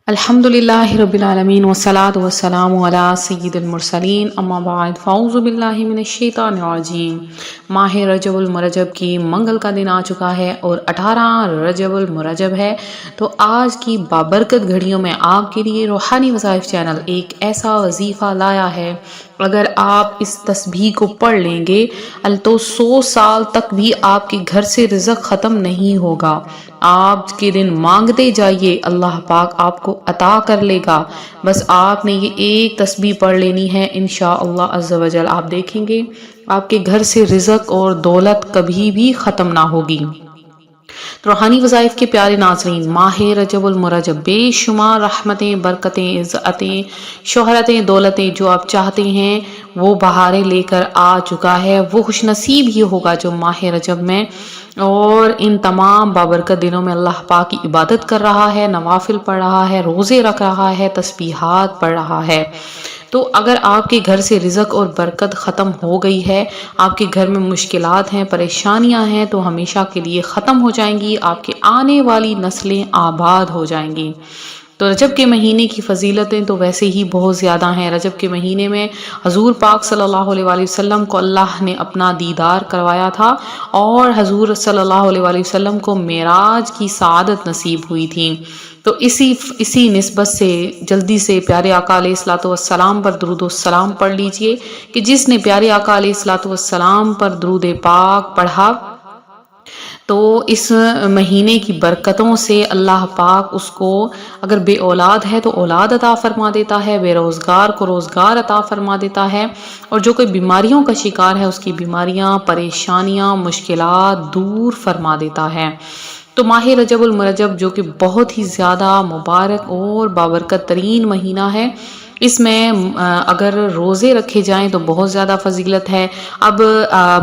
الحمدللہ رب العالمین والصلاة والسلام علی سید المرسلین اما بعد فاعوذ باللہ من الشیطان الرجیم۔ ماہ رجب المرجب کی منگل کا دن آ چکا ہے اور 18 رجب المرجب ہے، تو آج کی بابرکت گھڑیوں میں آپ کے لیے روحانی وظائف چینل ایک ایسا وظیفہ لایا ہے، اگر آپ اس تسبیح کو پڑھ لیں گے تو 100 سال تک بھی آپ کے گھر سے رزق ختم نہیں ہوگا۔ آپ کے دن مانگتے جائیے، اللہ پاک آپ کو عطا کر لے گا۔ بس آپ نے یہ ایک تسبیح پڑھ لینی ہے، انشاءاللہ عز و جل آپ دیکھیں گے آپ کے گھر سے رزق اور دولت کبھی بھی ختم نہ ہوگی۔ روحانی وظائف کے پیارے ناظرین، ماہ رجب المرجب بے شمار رحمتیں، برکتیں، عزتیں، شہرتیں، دولتیں جو آپ چاہتے ہیں وہ بہاریں لے کر آ چکا ہے۔ وہ خوش نصیب ہی ہوگا جو ماہ رجب میں اور ان تمام بابرکت دنوں میں اللہ پاک کی عبادت کر رہا ہے، نوافل پڑھ رہا ہے، روزے رکھ رہا ہے، تسبیحات پڑھ رہا ہے۔ تو اگر آپ کے گھر سے رزق اور برکت ختم ہو گئی ہے، آپ کے گھر میں مشکلات ہیں، پریشانیاں ہیں، تو ہمیشہ کے لیے ختم ہو جائیں گی، آپ کے آنے والی نسلیں آباد ہو جائیں گی۔ تو رجب کے مہینے کی فضیلتیں تو ویسے ہی بہت زیادہ ہیں۔ رجب کے مہینے میں حضور پاک صلی اللہ علیہ وآلہ وسلم کو اللہ نے اپنا دیدار کروایا تھا اور حضور صلی اللہ علیہ وآلہ وسلم کو معراج کی سعادت نصیب ہوئی تھی۔ تو اسی نسبت سے جلدی سے پیارے آقا علیہ الصلوۃ والسلام پر درود و السلام پڑھ لیجئے کہ جس نے پیارے آقا علیہ الصلوۃ والسلام پر درود پاک پڑھا تو اس مہینے کی برکتوں سے اللہ پاک اس کو، اگر بے اولاد ہے تو اولاد عطا فرما دیتا ہے، بے روزگار کو روزگار عطا فرما دیتا ہے، اور جو کوئی بیماریوں کا شکار ہے اس کی بیماریاں، پریشانیاں، مشکلات دور فرما دیتا ہے۔ تو ماہ رجب المرجب جو کہ بہت ہی زیادہ مبارک اور بابرکت ترین مہینہ ہے، اس میں اگر روزے رکھے جائیں تو بہت زیادہ فضیلت ہے۔ اب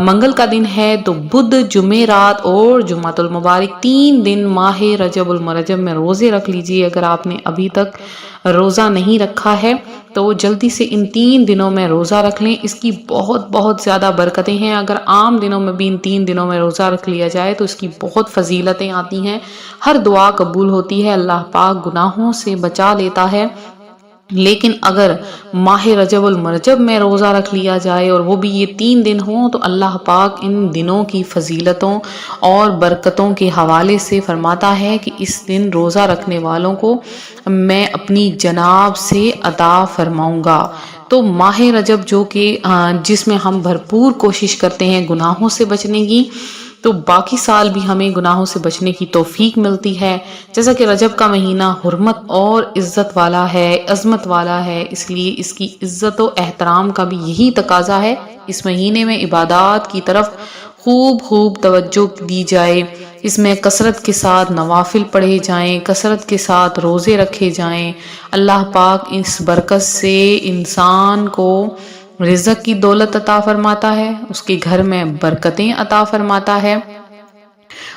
منگل کا دن ہے تو بدھ، جمعرات اور جمعۃ المبارک 3 دن ماہ رجب المرجب میں روزے رکھ لیجئے۔ اگر آپ نے ابھی تک روزہ نہیں رکھا ہے تو جلدی سے ان 3 دنوں میں روزہ رکھ لیں، اس کی بہت بہت زیادہ برکتیں ہیں۔ اگر عام دنوں میں بھی ان 3 دنوں میں روزہ رکھ لیا جائے تو اس کی بہت فضیلتیں آتی ہیں، ہر دعا قبول ہوتی ہے، اللہ پاک گناہوں سے بچا لیتا ہے۔ لیکن اگر ماہ رجب المرجب میں روزہ رکھ لیا جائے اور وہ بھی یہ 3 دن ہوں تو اللہ پاک ان دنوں کی فضیلتوں اور برکتوں کے حوالے سے فرماتا ہے کہ اس دن روزہ رکھنے والوں کو میں اپنی جناب سے عطا فرماؤں گا۔ تو ماہ رجب جو کہ جس میں ہم بھرپور کوشش کرتے ہیں گناہوں سے بچنے کی، تو باقی سال بھی ہمیں گناہوں سے بچنے کی توفیق ملتی ہے۔ جیسا کہ رجب کا مہینہ حرمت اور عزت والا ہے، عظمت والا ہے، اس لیے اس کی عزت و احترام کا بھی یہی تقاضا ہے۔ اس مہینے میں عبادات کی طرف خوب توجہ دی جائے، اس میں کثرت کے ساتھ نوافل پڑھے جائیں، کثرت کے ساتھ روزے رکھے جائیں۔ اللہ پاک اس برکت سے انسان کو رزق کی دولت عطا فرماتا ہے، اس کے گھر میں برکتیں عطا فرماتا ہے۔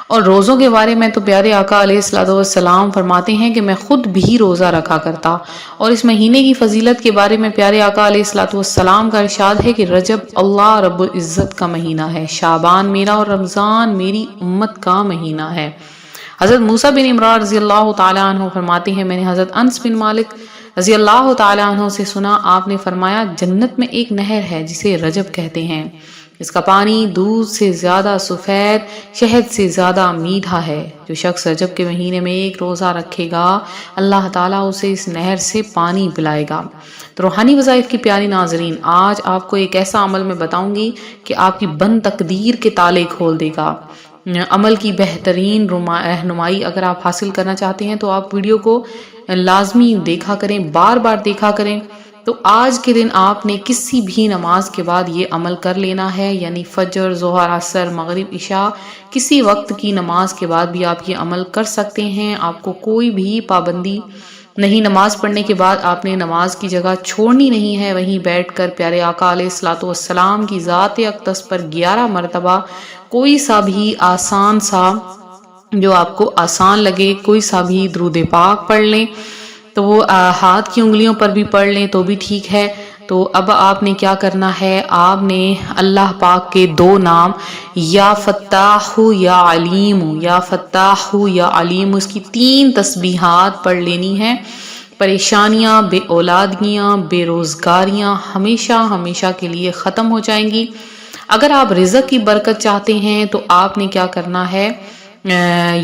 اور روزوں کے بارے میں تو پیارے آقا علیہ الصلوۃ والسلام فرماتے ہیں کہ میں خود بھی روزہ رکھا کرتا۔ اور اس مہینے کی فضیلت کے بارے میں پیارے آقا علیہ الصلوۃ والسلام کا ارشاد ہے کہ رجب اللہ رب العزت کا مہینہ ہے، شعبان میرا اور رمضان میری امت کا مہینہ ہے۔ حضرت موسیٰ بن عمران رضی اللہ تعالیٰ عنہ فرماتے ہیں، میں نے حضرت انس بن مالک رضی اللہ تعالیٰ عنہ سے سنا، آپ نے فرمایا جنت میں ایک نہر ہے جسے رجب کہتے ہیں، اس کا پانی دودھ سے زیادہ سفید، شہد سے زیادہ میٹھا ہے۔ جو شخص رجب کے مہینے میں ایک روزہ رکھے گا اللہ تعالیٰ اسے اس نہر سے پانی پلائے گا۔ تو روحانی وظائف کی پیاری ناظرین، آج آپ کو ایک ایسا عمل میں بتاؤں گی کہ آپ کی بند تقدیر کے تالے کھول دے گا۔ عمل کی بہترین رہنمائی اگر آپ حاصل کرنا چاہتے ہیں تو آپ ویڈیو کو لازمی دیکھا کریں، بار بار دیکھا کریں۔ تو آج کے دن آپ نے کسی بھی نماز کے بعد یہ عمل کر لینا ہے، یعنی فجر، ظہر، عصر، مغرب، عشاء، کسی وقت کی نماز کے بعد بھی آپ یہ عمل کر سکتے ہیں، آپ کو کوئی بھی پابندی نہیں۔ نماز پڑھنے کے بعد آپ نے نماز کی جگہ چھوڑنی نہیں ہے، وہیں بیٹھ کر پیارے آقا علیہ الصلوۃ والسلام کی ذات اقدس پر 11 مرتبہ کوئی سا بھی آسان سا، جو آپ کو آسان لگے، کوئی سا بھی درود پاک پڑھ لیں۔ تو وہ ہاتھ کی انگلیوں پر بھی پڑھ لیں تو بھی ٹھیک ہے۔ تو اب آپ نے کیا کرنا ہے، آپ نے اللہ پاک کے 2 نام یا فتاح یا علیم، یا فتاح یا علیم، اس کی 3 تسبیحات پڑھ لینی ہے۔ پریشانیاں، بے اولادگیاں، بے روزگاریاں ہمیشہ ہمیشہ کے لیے ختم ہو جائیں گی۔ اگر آپ رزق کی برکت چاہتے ہیں تو آپ نے کیا کرنا ہے،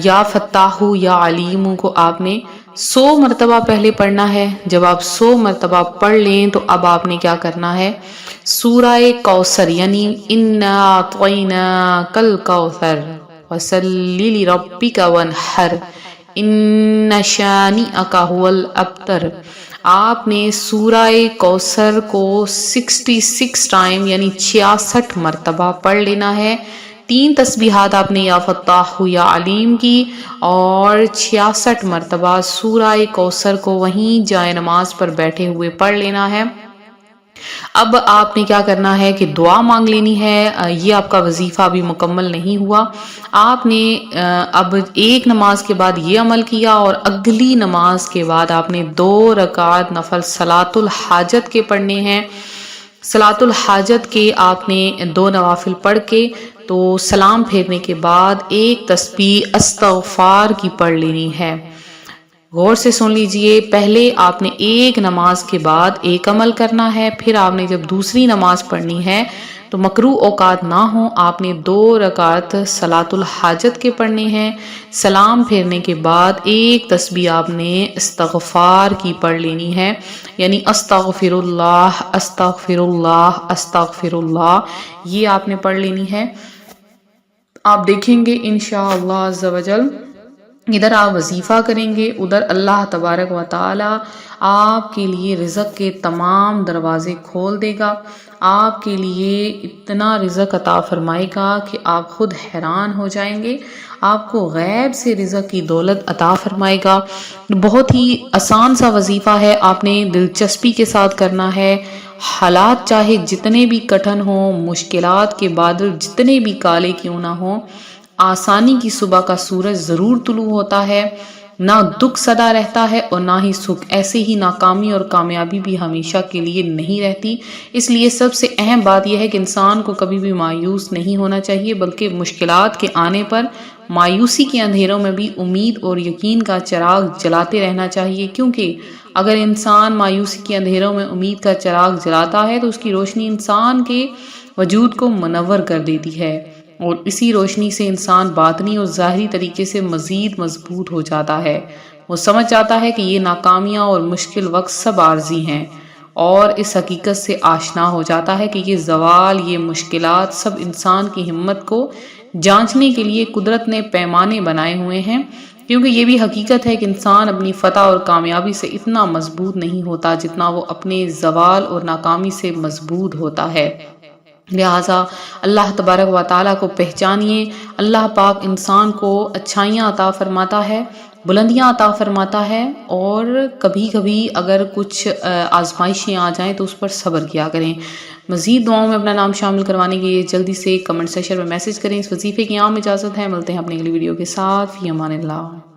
یا فتاح یا علیم کو آپ نے 100 مرتبہ پہلے پڑھنا ہے۔ جب آپ 100 مرتبہ پڑھ لیں تو اب آپ نے کیا کرنا ہے، سورہ کوثر یعنی انا اعطیناک الکوثر فصلی لربک وانحر ان شانئک هو الابتر، آپ نے سورہ کوثر کو 66 ٹائم یعنی 66 مرتبہ پڑھ لینا ہے۔ 3 تسبیحات آپ نے یا فتاح یا علیم کی، اور 66 مرتبہ سورہ کوثر کو وہیں جائے نماز پر بیٹھے ہوئے پڑھ لینا ہے۔ اب آپ نے کیا کرنا ہے کہ دعا مانگ لینی ہے۔ یہ آپ کا وظیفہ ابھی مکمل نہیں ہوا، آپ نے اب ایک نماز کے بعد یہ عمل کیا، اور اگلی نماز کے بعد آپ نے 2 رکعت نفل صلاۃ الحاجت کے پڑھنے ہیں۔ صلاۃ الحاجت کے آپ نے 2 نوافل پڑھ کے تو سلام پھیرنے کے بعد ایک تسبیح استغفار کی پڑھ لینی ہے۔ غور سے سن لیجئے، پہلے آپ نے ایک نماز کے بعد ایک عمل کرنا ہے، پھر آپ نے جب دوسری نماز پڑھنی ہے تو مکروہ اوقات نہ ہوں، آپ نے 2 رکعت صلاۃ الحاجت کے پڑھنے ہیں۔ سلام پھیرنے کے بعد ایک تسبیح آپ نے استغفار کی پڑھ لینی ہے، یعنی استغفر اللہ استغفر اللہ استغفر اللہ، یہ آپ نے پڑھ لینی ہے۔ آپ دیکھیں گے انشاءاللہ عز و جل ادھر آپ وظیفہ کریں گے، ادھر اللہ تبارک و تعالی آپ کے لیے رزق کے تمام دروازے کھول دے گا، آپ کے لیے اتنا رزق عطا فرمائے گا کہ آپ خود حیران ہو جائیں گے۔ آپ کو غیب سے رزق کی دولت عطا فرمائے گا۔ بہت ہی آسان سا وظیفہ ہے، آپ نے دلچسپی کے ساتھ کرنا ہے۔ حالات چاہے جتنے بھی کٹھن ہوں، مشکلات کے بادل جتنے بھی کالے کیوں نہ ہوں، آسانی کی صبح کا سورج ضرور طلوع ہوتا ہے، نہ دکھ سدا رہتا ہے اور نہ ہی سکھ۔ ایسے ہی ناکامی اور کامیابی بھی ہمیشہ کے لیے نہیں رہتی۔ اس لیے سب سے اہم بات یہ ہے کہ انسان کو کبھی بھی مایوس نہیں ہونا چاہیے، بلکہ مشکلات کے آنے پر مایوسی کے اندھیروں میں بھی امید اور یقین کا چراغ جلاتے رہنا چاہیے، کیونکہ اگر انسان مایوسی کے اندھیروں میں امید کا چراغ جلاتا ہے تو اس کی روشنی انسان کے وجود کو منور کر دیتی ہے، اور اسی روشنی سے انسان باطنی اور ظاہری طریقے سے مزید مضبوط ہو جاتا ہے۔ وہ سمجھ جاتا ہے کہ یہ ناکامیاں اور مشکل وقت سب عارضی ہیں، اور اس حقیقت سے آشنا ہو جاتا ہے کہ یہ زوال، یہ مشکلات سب انسان کی ہمت کو جانچنے کے لیے قدرت نے پیمانے بنائے ہوئے ہیں، کیونکہ یہ بھی حقیقت ہے کہ انسان اپنی فتح اور کامیابی سے اتنا مضبوط نہیں ہوتا جتنا وہ اپنے زوال اور ناکامی سے مضبوط ہوتا ہے۔ لہٰذا اللہ تبارک و تعالیٰ کو پہچانیے۔ اللہ پاک انسان کو اچھائیاں عطا فرماتا ہے، بلندیاں عطا فرماتا ہے، اور کبھی کبھی اگر کچھ آزمائشیں آ جائیں تو اس پر صبر کیا کریں۔ مزید دعاؤں میں اپنا نام شامل کروانے کے لیے جلدی سے کمنٹ سیکشن میں میسج کریں۔ اس وظیفے کی عام اجازت ہے، ملتے ہیں اپنی اگلی ویڈیو کے ساتھ، فی امان اللہ۔